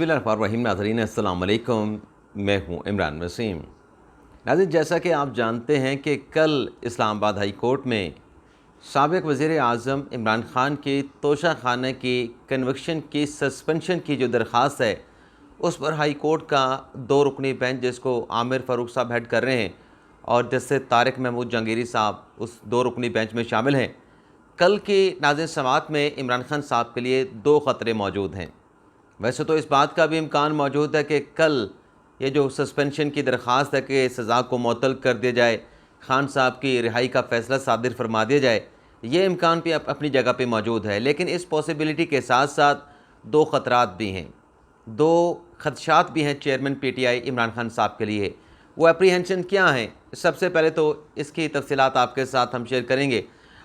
बिस्मिल्लाहिर्रहमानिर्रहीम। नाज़रीन अस्सलाम वालेकुम, मैं हूँ इमरान वसीम। नाज़रीन, जैसा कि आप जानते हैं कि कल इस्लामाबाद हाई कोर्ट में साबिक़ वज़ीर आज़म इमरान ख़ान की तोशा खाना की कन्विक्शन की सस्पेंशन की जो दरख्वास्त है, उस पर हाई कोर्ट का 2 रुकनी बेंच, जिसको आमिर फ़ारूक साहब हेड कर रहे हैं और जस्टिस तारिक महमूद जहांगीरी साहब उस 2 रुकनी बेंच में शामिल हैं। कल की नाज़रीन समाअत में इमरान ख़ान साहब के लिए 2 ख़तरे मौजूद हैं। वैसे तो इस बात का भी इम्कान मौजूद है कि कल ये जो सस्पेंशन की दरख्वास्त है कि सज़ा को मुअत्तल कर दिया जाए, खान साहब की रिहाई का फ़ैसला सादिर फरमा दिया जाए, ये इम्कान भी अपनी जगह पे मौजूद है। लेकिन इस पॉसिबिलिटी के साथ साथ 2 ख़तरात भी हैं, 2 खदशात भी हैं चेयरमैन PTI इमरान खान साहब के लिए। वो एप्रीहेंशन क्या हैं? सबसे पहले तो इसकी तफसीलात आपके साथ हम शेयर करेंगे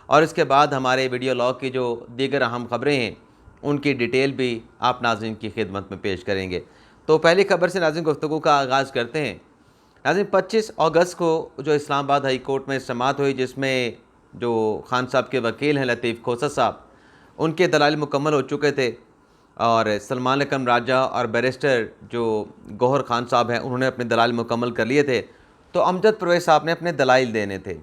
और इसके बाद हमारे वीडियो लॉग की जो दीगर अहम ख़बरें हैं उनकी डिटेल भी आप नाज़रीन की खिदमत में पेश करेंगे। तो पहली खबर से नाज़रीन गुफ्तगू का आगाज़ करते हैं। नाज़रीन, 25 अगस्त को जो इस्लामाबाद हाई कोर्ट में समाअत हुई, जिसमें जो खान साहब के वकील हैं लतीफ़ खोसर साहब, उनके दलाइल मुकम्मल हो चुके थे और सलमान अकरम राजा और बैरिस्टर जो गौहर खान साहब हैं, उन्होंने अपने दलाइल मुकम्मल कर लिए थे। तो अमजद परवेज़ साहब ने अपने दलाइल देने थे।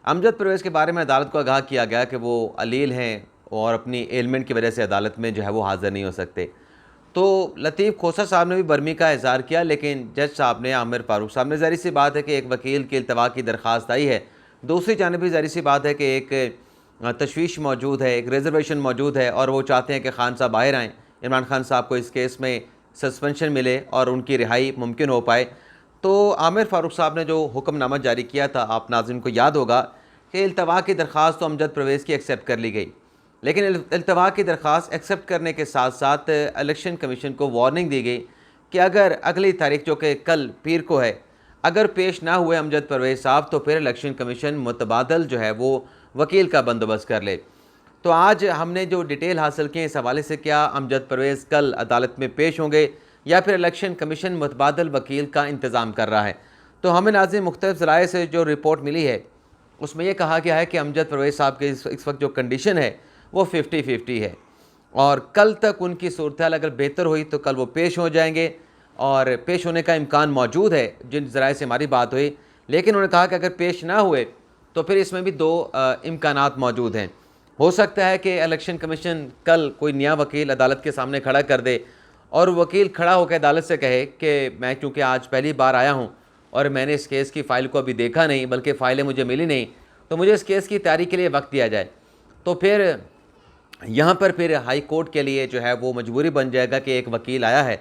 अमजद परवेज़ के बारे में अदालत को आगाह किया गया कि वो अलील हैं और अपनी एलमेंट की वजह से अदालत में जो है वो हाज़िर नहीं हो सकते। तो लतीफ़ खोसर साहब ने भी बर्मी का इज़हार किया, लेकिन जज साहब ने, आमिर फ़ारूक साहब ने, ज़ाहिर सी बात है कि एक वकील की इल्तवा की दरख्वास्त आई है, दूसरी जानिब भी ज़ाहिर सी बात है कि एक तशवीश मौजूद है, एक रिजर्वेशन मौजूद है और वो चाहते हैं कि खान साहब बाहर आएँ, इमरान खान साहब को इस केस में सस्पेंशन मिले और उनकी रिहाई मुमकिन हो पाए। तो आमिर फ़ारूक साहब ने जो हुक्मनामा जारी किया था, आप नाज़रीन को याद होगा कि इल्तवा की दरख्वास्त तो अमजद परवेज़ की एक्सेप्ट कर ली गई, लेकिन इल्तवा की दरख्वास्त एक्सेप्ट करने के साथ साथ इलेक्शन कमीशन को वार्निंग दी गई कि अगर अगली तारीख, जो कि कल पीर को है, अगर पेश ना हुए अमजद परवेज़ साहब, तो फिर इलेक्शन कमीशन मुतबादल जो है वो वकील का बंदोबस्त कर ले। तो आज हमने जो डिटेल हासिल की इस हवाले से, क्या अमजद परवेज़ कल अदालत में पेश होंगे या फिर इलेक्शन कमीशन मुतबादल वकील का इंतज़ाम कर रहा है। तो हमें नाज़रीन मुख्तलिफ़ ज़राए से जो रिपोर्ट मिली है, उसमें यह कहा गया है कि अमजद परवेज़ साहब की इस वक्त जो कंडीशन है वो 50-50 है और कल तक उनकी सूरत-ए-हाल अगर बेहतर हुई तो कल वो पेश हो जाएंगे और पेश होने का इम्कान मौजूद है, जिन ज़राए से हमारी बात हुई। लेकिन उन्होंने कहा कि अगर पेश ना हुए तो फिर इसमें भी 2 इम्कानात मौजूद हैं। हो सकता है कि इलेक्शन कमीशन कल कोई नया वकील अदालत के सामने खड़ा कर दे और वकील खड़ा होकर अदालत से कहे कि मैं चूँकि आज पहली बार आया हूँ और मैंने इस केस की फ़ाइल को अभी देखा नहीं, बल्कि फ़ाइलें मुझे मिली नहीं, तो मुझे इस केस की तैयारी के लिए वक्त दिया जाए। तो फिर यहाँ पर फिर हाई कोर्ट के लिए जो है वो मजबूरी बन जाएगा कि एक वकील आया है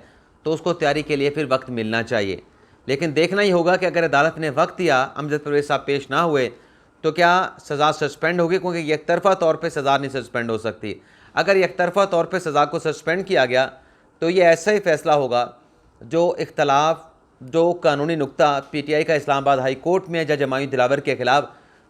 तो उसको तैयारी के लिए फिर वक्त मिलना चाहिए। लेकिन देखना ही होगा कि अगर अदालत ने वक्त दिया, अमजद परवेज़ साहब पेश ना हुए, तो क्या सज़ा सस्पेंड होगी, क्योंकि एकतरफ़ा तौर पे सज़ा नहीं सस्पेंड हो सकती। अगर एकतरफ़ा तौर पे सज़ा को सस्पेंड किया गया तो ये ऐसा ही फ़ैसला होगा जो इख्तलाफ, जो कानूनी नुक्ता PTI का इस्लामाबाद हाई कोर्ट में जज हमायूं दिलावर के ख़िलाफ़,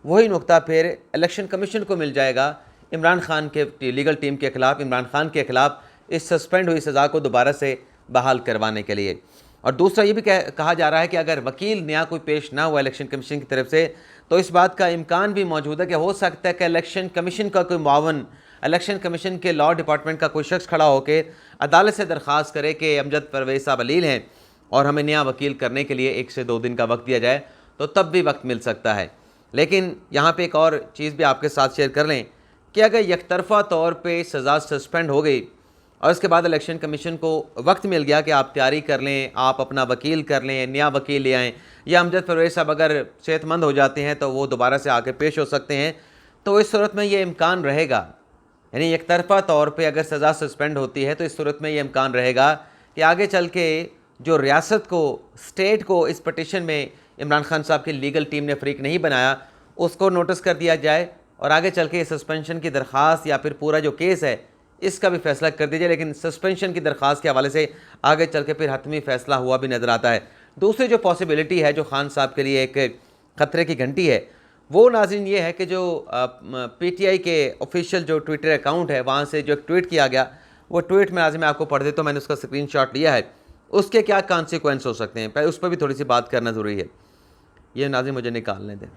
वही नुक्ता फिर इलेक्शन कमीशन को मिल जाएगा इमरान खान के लीगल टीम के ख़िलाफ़, इमरान खान के ख़िलाफ़ इस सस्पेंड हुई सज़ा को दोबारा से बहाल करवाने के लिए। और दूसरा ये भी कहा जा रहा है कि अगर वकील नया कोई पेश ना हुआ इलेक्शन कमीशन की तरफ से, तो इस बात का इम्कान भी मौजूद है कि हो सकता है कि इलेक्शन कमीशन का कोई मुआवन, इलेक्शन कमीशन के लॉ डिपार्टमेंट का कोई शख्स खड़ा होकर अदालत से दरख्वास्त करे कि अमजद परवेज़ साहब अलील हैं और हमें नया वकील करने के लिए 1 से 2 दिन का वक्त दिया जाए, तो तब भी वक्त मिल सकता है। लेकिन यहाँ पे एक और चीज़ भी आपके साथ शेयर कर लें कि अगर एकतरफ़ा तौर पे सज़ा सस्पेंड हो गई और इसके बाद इलेक्शन कमीशन को वक्त मिल गया कि आप तैयारी कर लें, आप अपना वकील कर लें, नया वकील ले आएँ, या अमजद परवेज़ साहब अगर सेहतमंद हो जाते हैं तो वो दोबारा से आके पेश हो सकते हैं, तो इस सूरत में ये इम्कान रहेगा, यानी एकतरफ़ा तौर पे अगर सज़ा सस्पेंड होती है तो इस सूरत में ये इम्कान रहेगा कि आगे चल के जो रियासत को, स्टेट को इस पटिशन में इमरान खान साहब की लीगल टीम ने फ़रीक नहीं बनाया, उसको नोटिस कर दिया जाए और आगे चल के सस्पेंशन की दरख्वास्त या फिर पूरा जो केस है इसका भी फ़ैसला कर दीजिए। लेकिन सस्पेंशन की दरख्वास्त के हवाले से आगे चल के फिर हतमी फ़ैसला हुआ भी नज़र आता है। दूसरी जो पॉसिबिलिटी है, जो खान साहब के लिए एक ख़तरे की घंटी है, वो नाज़रीन ये है कि जो PTI के ऑफिशियल जो ट्विटर अकाउंट है, वहाँ से जो एक ट्वीट किया गया, वो ट्वीट में नाज़रीन मैं आपको पढ़ देता हूँ, मैंने उसका स्क्रीनशॉट लिया है। उसके क्या कॉन्सिक्वेंस हो सकते हैं, पहले उस पर भी थोड़ी सी बात करना ज़रूरी है। ये नाज़रीन मुझे निकालने दें।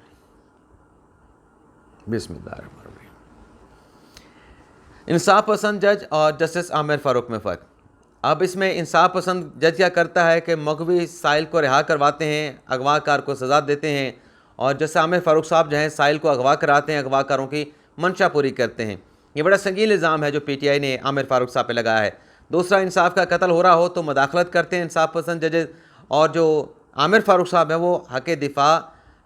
बिस्मिल्लाहिर्रहमानिर्रहीम। इंसाफ पसंद जज और जस्टिस आमिर फ़ारूक में फ़र्क। अब इसमें इंसाफ पसंद जज क्या करता है कि मगवी साहिल को रिहा करवाते हैं, अगवाकार को सज़ा देते हैं, और जैसे आमिर फ़ारूक साहब जो हैं साहिल को अगवा कराते हैं, अगवाकारों की मंशा पूरी करते हैं। ये बड़ा संगीन इल्ज़ाम है जो PTI ने आमिर फ़ारूक साहब पे लगाया है। दूसरा, इंसाफ का कत्ल हो रहा हो तो मदाखलत करते हैं इंसाफ पसंद जजेज़, और जो आमिर फ़ारूक साहब है वो हक़ दिफा,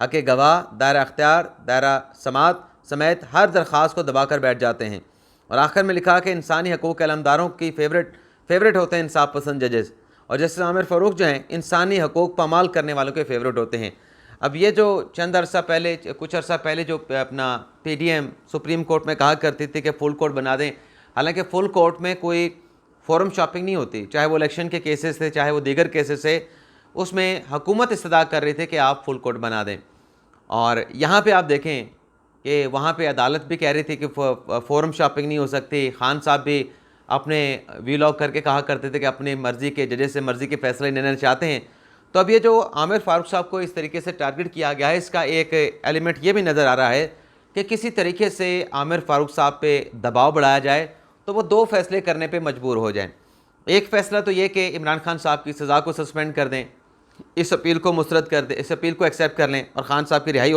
हक़ गवाह, दायरा अख्तियार, दायरा समात समेत हर दरख्वास्त को दबा कर बैठ जाते हैं। और आखिर में लिखा कि इंसानी हकूक़ के अलमदारों की फेवरेट होते हैं इंसाफ पसंद जजेज़, और जैसे आमिर फ़ारूक जो हैं इंसानी हकूक़ पामाल करने वालों के फेवरेट होते हैं। अब ये जो कुछ अर्सा पहले जो अपना PDM सुप्रीम कोर्ट में कहा करती थी कि फुल कोर्ट बना दें, हालांकि फुल कोर्ट में कोई फोरम शॉपिंग नहीं होती, चाहे वो इलेक्शन के केसेस थे चाहे वो दीगर केसेस थे, उसमें हुकूमत इस्तदा कर रही थी कि आप फुल कोर्ट बना दें। और यहाँ पे आप देखें कि वहाँ पे अदालत भी कह रही थी कि फोरम शॉपिंग नहीं हो सकती। खान साहब भी अपने वीलॉग करके कहा करते थे कि अपनी मर्ज़ी के जजेस से मर्ज़ी के फैसले लेना चाहते हैं। तो अब ये जो आमिर फ़ारूक साहब को इस तरीके से टारगेट किया गया है, इसका एक एलिमेंट ये भी नज़र आ रहा है कि किसी तरीके से आमिर फ़ारूक साहब पे दबाव बढ़ाया जाए तो वो दो फैसले करने पे मजबूर हो जाएं। एक फ़ैसला तो ये कि इमरान खान साहब की सज़ा को सस्पेंड कर दें, इस अपील को मुस्तरद कर दें, इस अपील को एक्सेप्ट कर लें और ख़ान साहब की रिहाई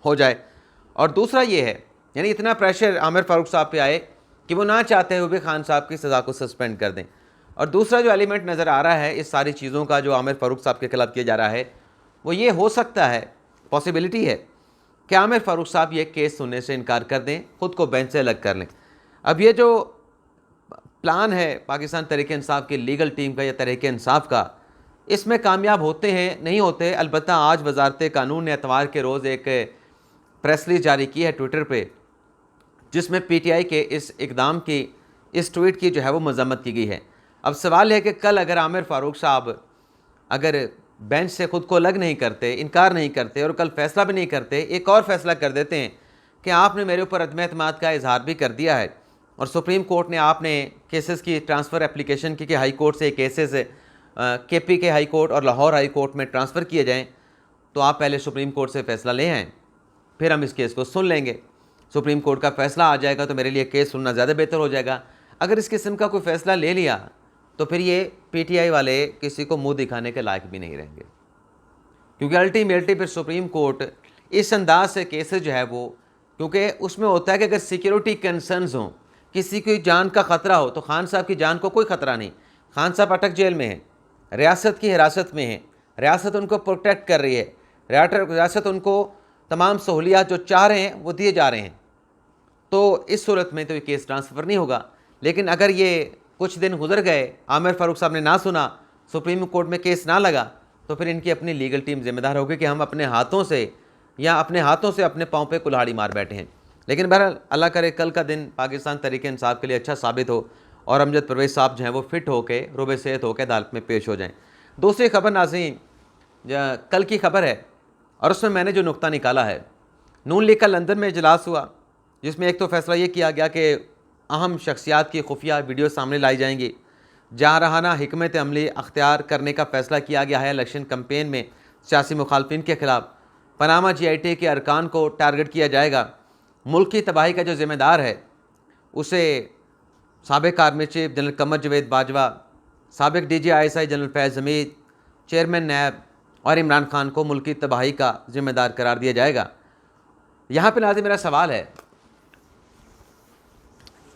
हो जाए। और दूसरा ये है, यानी इतना प्रेशर आमिर फ़ारूक साहब पे आए कि वो ना चाहते हुए भी खान साहब की सज़ा को सस्पेंड कर दें। और दूसरा जो एलिमेंट नज़र आ रहा है इस सारी चीज़ों का जो आमिर फ़ारूक साहब के खिलाफ किया जा रहा है, वो ये हो सकता है, पॉसिबिलिटी है कि आमिर फ़ारूक साहब ये केस सुनने से इनकार कर दें, ख़ुद को बेंच से अलग कर लें। अब ये जो प्लान है पाकिस्तान तहरीक-ए-इंसाफ की लीगल टीम का या तहरीक-ए-इंसाफ का, इसमें कामयाब होते हैं नहीं होते। अलबत्ता आज वजारत कानून ने एतवार के रोज़ एक प्रेस रिलीज जारी की है ट्विटर पे, जिसमें PTI के इस इकदाम की, इस ट्वीट की जो है वो मज़म्मत की गई है। अब सवाल है कि कल अगर आमिर फ़ारूक साहब अगर बेंच से ख़ुद को अलग नहीं करते, इनकार नहीं करते और कल फ़ैसला भी नहीं करते, एक और फ़ैसला कर देते हैं कि आपने मेरे ऊपर अदम एतमाद का इजहार भी कर दिया है और सुप्रीम कोर्ट ने आपने केसेस की ट्रांसफ़र एप्लीकेशन की कि हाई कोर्ट से केसेस KP के हाई कोर्ट और लाहौर हाई कोर्ट में ट्रांसफ़र किए जाएँ, तो आप पहले सुप्रीम कोर्ट से फ़ैसला ले आएँ, फिर हम इस केस को सुन लेंगे। सुप्रीम कोर्ट का फ़ैसला आ जाएगा तो मेरे लिए केस सुनना ज़्यादा बेहतर हो जाएगा। अगर इस किस्म का कोई फ़ैसला ले लिया तो फिर ये PTI वाले किसी को मुंह दिखाने के लायक भी नहीं रहेंगे, क्योंकि अल्टीमेटली फिर सुप्रीम कोर्ट इस अंदाज से केसेस जो है वो, क्योंकि उसमें होता है कि अगर सिक्योरिटी कंसर्न्स हों, किसी की जान का ख़तरा हो, तो खान साहब की जान को कोई ख़तरा नहीं। खान साहब अटक जेल में हैं, रियासत की हिरासत में हैं, रियासत उनको प्रोटेक्ट कर रही है, रियासत उनको तमाम सहूलियात जो चाह रहे हैं वो दिए जा रहे हैं, तो इस सूरत में तो ये केस ट्रांसफ़र नहीं होगा। लेकिन अगर ये कुछ दिन गुजर गए, आमिर फ़ारूक साहब ने ना सुना, सुप्रीम कोर्ट में केस ना लगा, तो फिर इनकी अपनी लीगल टीम ज़िम्मेदार होगी कि हम अपने हाथों से अपने पाँव पे कुल्हाड़ी मार बैठे हैं। लेकिन बहरहाल अल्लाह करे कल का दिन पाकिस्तान तहरीक-ए-इंसाफ के लिए अच्छा साबित हो और अमजद परवेज़ साहब जो हैं वो फ़िट होकर रुबे सेहत होकर अदालत में पेश हो जाएँ। दूसरी खबर नाज़रीन कल की खबर है और उसमें मैंने जो नुक्ता निकाला है, नून लीग का लंदन में इजलास हुआ, जिसमें एक तो फ़ैसला ये किया गया कि अहम शख्सियात की खुफिया वीडियो सामने लाई जाएंगी। जारहाना हिकमत अमली अख्तियार करने का फ़ैसला किया गया है इलेक्शन कैंपेन में सियासी मुखालफिन के ख़िलाफ़। पनामा GIT के अरकान को टारगेट किया जाएगा। मुल्क की तबाही का जो ज़िम्मेदार है उसे साबिक़ army chief general Qamar Javed Bajwa, साबिक़ DG ISI general Faiz Hameed, chairman NAB और इमरान खान को मुल्क की तबाही का ज़िम्मेदार करार दिया जाएगा। यहाँ पर नाज़रीन मेरा सवाल है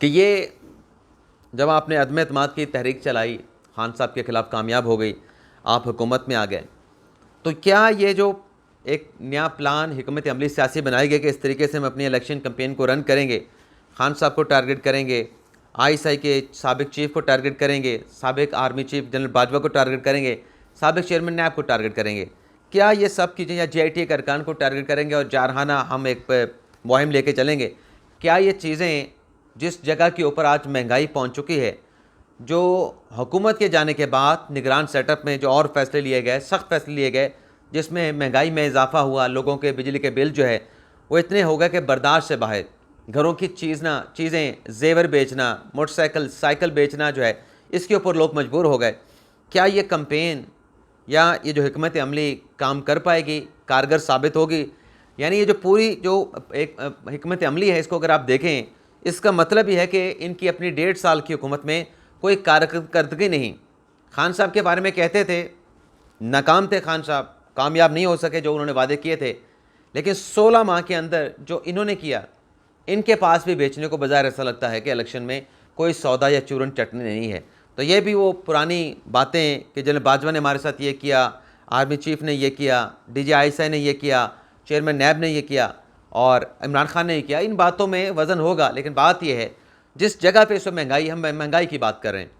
कि ये जब आपने अदम एतमाद की तहरीक चलाई, खान साहब के ख़िलाफ़ कामयाब हो गई, आप हुकूमत में आ गए, तो क्या ये जो एक नया प्लान हिकमत अमली सियासी बनाई गई कि इस तरीके से हम अपनी इलेक्शन कैंपेन को रन करेंगे, खान साहब को टारगेट करेंगे, ISI के साबिक़ चीफ़ को टारगेट करेंगे, साबिक़ आर्मी चीफ जनरल बाजवा को टारगेट करेंगे, साबिक़ चेयरमैन नैब को टारगेट करेंगे, क्या ये सब चीज़ें या GIT के अरकान को टारगेट करेंगे और जारहाना हम एक मुहिम लेके चलेंगे? क्या ये चीज़ें जिस जगह के ऊपर आज महंगाई पहुंच चुकी है, जो हुकूमत के जाने के बाद निगरान सेटअप में जो और फैसले लिए गए, सख्त फैसले लिए गए, जिसमें महंगाई में इजाफा हुआ, लोगों के बिजली के बिल जो है वो इतने हो गए कि बर्दाश्त से बाहर, घरों की चीज़ें जेवर बेचना, मोटरसाइकिल साइकिल बेचना जो है, इसके ऊपर लोग मजबूर हो गए। क्या ये कैंपेन या ये जो हिकमत अमली काम कर पाएगी, कारगर साबित होगी? यानी ये जो पूरी जो एक हिकमत अमली है, इसको अगर आप देखें, इसका मतलब ही है कि इनकी अपनी 1.5 साल की हुकूमत में कोई कारकर्दगी नहीं, खान साहब के बारे में कहते थे नाकाम थे, खान साहब कामयाब नहीं हो सके जो उन्होंने वादे किए थे, लेकिन 16 माह के अंदर जो इन्होंने किया, इनके पास भी बेचने को बाजार ऐसा लगता है कि इलेक्शन में कोई सौदा या चूरन चटनी नहीं है। तो ये भी वो पुरानी बातें कि जनरल बाजवा ने हमारे साथ ये किया, आर्मी चीफ ने ये किया, DGI ने ये किया, चेयरमैन नैब ने ये किया और इमरान खान ने ये किया, इन बातों में वज़न होगा। लेकिन बात यह है जिस जगह पे इस वक्त महंगाई, हम महंगाई की बात कर रहे हैं,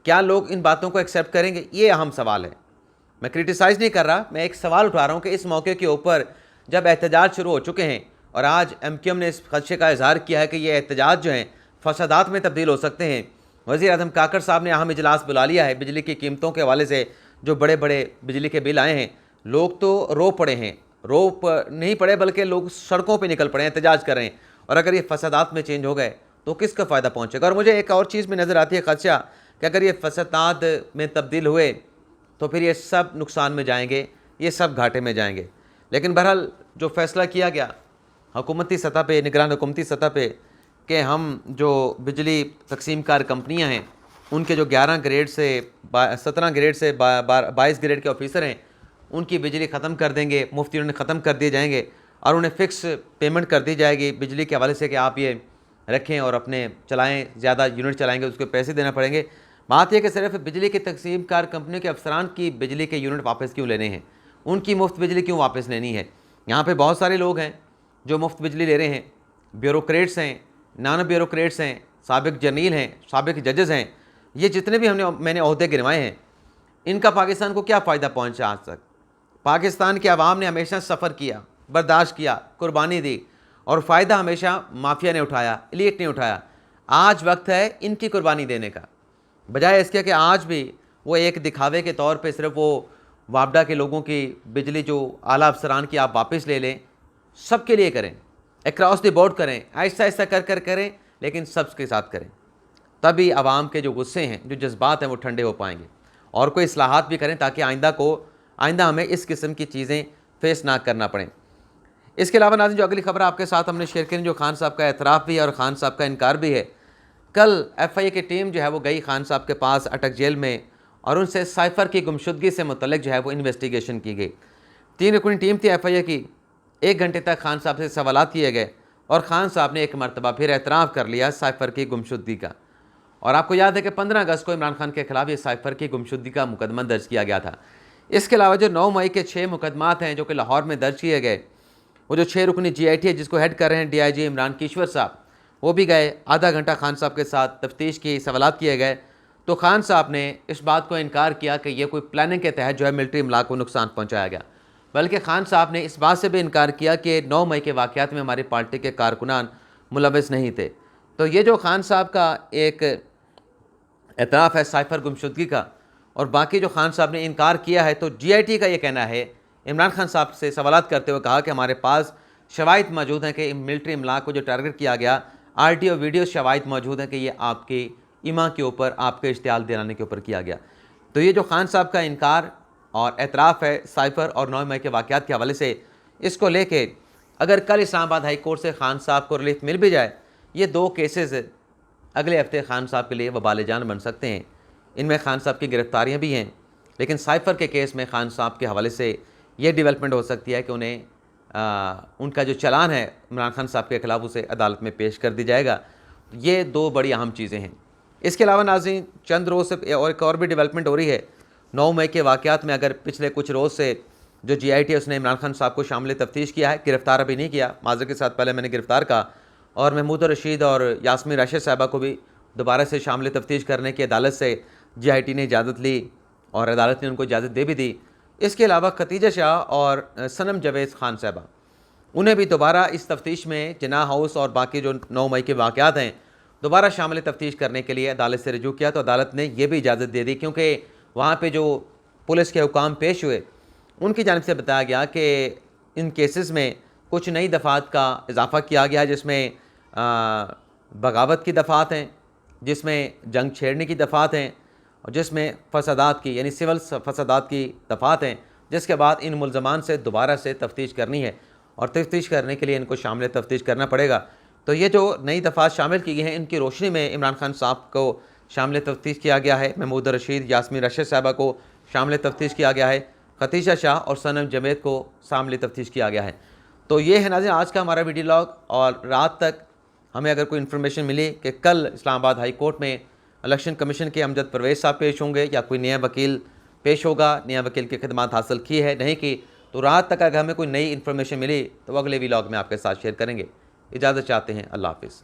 क्या लोग इन बातों को एक्सेप्ट करेंगे? ये अहम सवाल है। मैं क्रिटिसाइज़ नहीं कर रहा, मैं एक सवाल उठा रहा हूँ कि इस मौके के ऊपर जब एहतजाज शुरू हो चुके हैं और आज MQM ने इस खदशे का इजहार किया है कि ये एहतजाज जो हैं फसादात में तब्दील हो सकते हैं। वज़ीर आज़म काकर साहब ने अहम इजलास बुला लिया है बिजली की कीमतों के हवाले से, जो बड़े बड़े बिजली के बिल आए हैं, लोग तो रो पड़े हैं, रो नहीं पड़े बल्कि लोग सड़कों पर निकल पड़े हैं, एहतजाज कर रहे हैं। और अगर ये फसादात में चेंज हो गए तो किसका फ़ायदा पहुँचेगा? और मुझे एक और चीज़ भी नज़र आती है खदशा कि अगर ये फसादात में तब्दील हुए तो फिर ये सब नुकसान में जाएंगे, ये सब घाटे में जाएंगे। लेकिन बहरहाल जो फ़ैसला किया गया हुकूमती सतह पे, निगरान हुकूमती सतह पे, कि हम जो बिजली तकसीम कार कंपनियाँ हैं उनके जो 11 ग्रेड से 17 ग्रेड से 22 ग्रेड के ऑफिसर हैं उनकी बिजली ख़त्म कर देंगे, मुफ्ती उन्हें ख़त्म कर दिए जाएंगे और उन्हें फ़िक्स पेमेंट कर दी जाएगी बिजली के हवाले से कि आप ये रखें और अपने चलाएँ, ज़्यादा यूनिट चलाएँगे उसके पैसे देना पड़ेंगे। बात यह कि सिर्फ बिजली की तकसीम कार कंपनियों के अफसरान की बिजली के यूनिट वापस क्यों लेने हैं, उनकी मुफ्त बिजली क्यों वापस लेनी है? यहाँ पे बहुत सारे लोग हैं जो मुफ्त बिजली ले रहे हैं, ब्यूरोक्रेट्स हैं, नॉन ब्यूरोक्रेट्स हैं, साबिक जर्नील हैं, साबिक जजेस हैं, ये जितने भी मैंने ओहदे गिनवाए हैं, इनका पाकिस्तान को क्या फ़ायदा पहुँचा आज तक? पाकिस्तान के अवाम ने हमेशा सफ़र किया, बर्दाश्त किया, कुर्बानी दी और फ़ायदा हमेशा माफिया ने उठाया, एलीट ने उठाया। आज वक्त है इनकी कुर्बानी देने का, बजाय इसके कि आज भी वो एक दिखावे के तौर पे सिर्फ वो वापडा के लोगों की बिजली जो आला अफसरान की आप वापस ले लें, सबके लिए करें, अक्रॉस द बोर्ड करें, ऐसा ऐसा कर कर करें, लेकिन सबके साथ करें। तभी आवाम के जो गुस्से हैं, जो जज्बात हैं, वो ठंडे हो पाएंगे और कोई इस्लाहात भी करें ताकि आइंदा हमें इस किस्म की चीज़ें फेस ना करना पड़ें। इसके अलावा नाज़रीन, जो अगली खबर आपके साथ हमने शेयर करी, जो खान साहब का एतराफ़ भी है और खान साहब का इनकार भी है। कल FIA की टीम जो है वो गई खान साहब के पास अटक जेल में और उनसे साइफ़र की गुमशुदगी से मुतल्लिक जो है वो इन्वेस्टिगेशन की गई। 3 रुकनी टीम थी FIA की। 1 घंटे तक खान साहब से सवालात किए गए और खान साहब ने एक मरतबा फिर एतराफ़ कर लिया साइफ़र की गुमशुदगी का। और आपको याद है कि 15 अगस्त को इमरान खान के खिलाफ ये साइफ़र की गुमशुदगी का मुकदमा दर्ज किया गया था। इसके अलावा जो 9 मई के 6 मुकदमात हैं जो कि लाहौर में दर्ज किए गए, वो जो 6 रुकनी GIT है जिसको हेड कर रहे हैं DIG इमरान किश्वर साहब, वो भी गए। आधा घंटा खान साहब के साथ तफ्तीश की, सवालात किए गए। तो खान साहब ने इस बात को इनकार किया कि यह कोई प्लानिंग के तहत जो है मिलिट्री इमलाक को नुकसान पहुँचाया गया, बल्कि खान साहब ने इस बात से भी इनकार किया कि 9 मई के वाक़यात में हमारी पार्टी के कारकुनान मुलविस नहीं थे। तो ये जो खान साहब का एक एतराफ़ है साइफ़र गुमशुदगी का, और बाकी जो खान साहब ने इनकार किया है, तो GIT का ये कहना है, इमरान खान साहब से सवालात करते हुए कहा कि हमारे पास शवाहिद मौजूद हैं कि मिलिट्री इमलाक को जो टारगेट किया गया, RTO वीडियो शवाहिद मौजूद हैं कि ये आपके ईमा के ऊपर, आपके इश्तियाल दिलाने के ऊपर किया गया। तो ये जो खान साहब का इनकार और एतराफ़ है साइफ़र और 9 मई के वाक़यात के हवाले से, इसको लेके अगर कल इस्लामाबाद हाई कोर्ट से खान साहब को रिलीफ मिल भी जाए, ये 2 केसेस अगले हफ्ते खान साहब के लिए वबाल जान बन सकते हैं। इनमें खान साहब की गिरफ्तारियाँ भी हैं, लेकिन साइफ़र के केस में खान साहब के हवाले से ये डेवलपमेंट हो सकती है कि उन्हें उनका जो चलान है इमरान खान साहब के ख़िलाफ़ उसे अदालत में पेश कर दी जाएगा। ये 2 बड़ी अहम चीज़ें हैं। इसके अलावा नाज़रीन, चंद रोज़ से एक और भी डेवलपमेंट हो रही है। 9 मई के वाक़यात में अगर पिछले कुछ रोज़ से जो GIT है उसने इमरान खान साहब को शामिल तफ्तीश किया है, गिरफ़्तार अभी नहीं किया, माज़र के साथ पहले मैंने गिरफ़्तार कहा, और महमूद रशीद और यास्मीन राशिद साहबा को भी दोबारा से शामिल तफ्तीश करने की अदालत से GIT ने इजाज़त ली और अदालत ने उनको इजाज़त दे भी दी। इसके अलावा खतीजा शाह और सनम जावेद खान साहबा, उन्हें भी दोबारा इस तफ्तीश में जिन्ना हाउस और बाकी जो 9 मई के वाक़यात हैं दोबारा शामिल तफ्तीश करने के लिए अदालत से रजू किया। तो अदालत ने यह भी इजाज़त दे दी, क्योंकि वहाँ पे जो पुलिस के हुकाम पेश हुए उनकी जानिब से बताया गया कि इन केसेस में कुछ नई दफ़ात का इजाफ़ा किया गया है, जिसमें बगावत की दफ़ात हैं, जिसमें जंग छेड़ने की दफ़ात हैं, और जिसमें फसादात की यानी सिविल फसादात की दफ़ात हैं, जिसके बाद इन मुल्ज़मान से दोबारा से तफ्तीश करनी है और तफ्तीश करने के लिए इनको शामिल तफ्तीश करना पड़ेगा। तो ये जो नई दफ़ात शामिल की गई हैं, इनकी रोशनी में इमरान खान साहब को शामिल तफ्तीश किया गया है। महमूद रशीद, यास्मीन रशीद साहबा को शामिल तफ्तीश किया गया है। खतीजा शाह और सनम जवेद को शामिल तफ्तीश किया गया है। तो ये है नाज़रीन आज का हमारा वीडियो लॉग। और रात तक हमें अगर कोई इन्फॉर्मेशन मिली कि कल इस्लामाबाद हाई कोर्ट में इलेक्शन कमीशन के अमजद परवेज़ साहब पेश होंगे या कोई नया वकील पेश होगा, नया वकील की खिदमत हासिल की है नहीं की, तो रात तक अगर हमें कोई नई इन्फॉर्मेशन मिली तो अगले वीलॉग में आपके साथ शेयर करेंगे। इजाज़त चाहते हैं। अल्लाह हाफ़िज़।